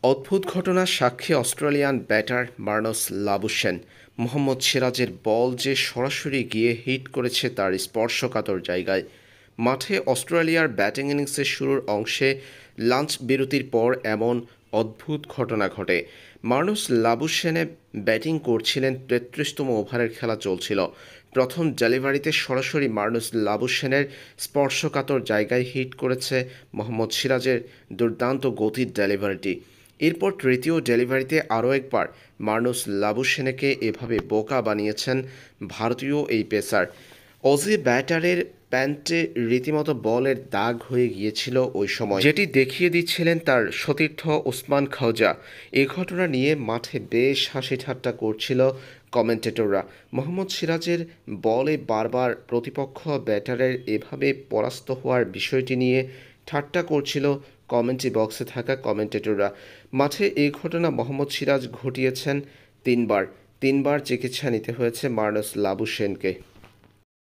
অদ্ভুত ঘটনার সাক্ষী Australian batter Marnus Labuschagne. Mohammad সিরাজের বল যে সরাসরি গিয়ে হিট করেছে তার স্পর্শকাতর জায়গায়। মাঠে অস্ট্রেলিয়ার ব্যাটিং ইনিংসের শুরুর অংশে লাঞ্চ বিরতির পর এমন অদ্ভুত ঘটনা ঘটে। মার্নাস লাবুশেনে ব্যাটিং করছিলেন, ৩৩তম ওভারের খেলা চলছিল। প্রথম ডেলিভারিতে সরাসরি মার্নাস লাবুশেনের স্পর্শকাতর জায়গায় হিট করেছে মোহাম্মদ সিরাজের দুর্দান্ত গতির ডেলিভারিটি। এরপর তৃতীয় ডেলিভারিতে আরও একবার মার্নাস লাবুশেনকে এভাবে বোকা বানিয়েছেন ভারতীয় এই পেসার। অজি ব্যাটারের প্যান্টে রীতিমতো বলের দাগ হয়ে গিয়েছিল ওই সময়, যেটি দেখিয়ে দিচ্ছিলেন তার সতীর্থ ওসমান খাওজা। এ ঘটনা নিয়ে মাঠে বেশ হাসি ঠাট্টা করছিল কমেন্টেটররা। মোহাম্মদ সিরাজের বলে বারবার প্রতিপক্ষ ব্যাটারের এভাবে পরাস্ত হওয়ার বিষয়টি নিয়ে ঠাট্টা করছিল কমেন্ট্রি বক্সে থাকা কমেন্টেটররা। মাঠে এই ঘটনা মোহাম্মদ সিরাজ ঘটিয়েছেন তিনবার চিকিৎসা নিতে হয়েছে মার্নাস লাবুশেনকে।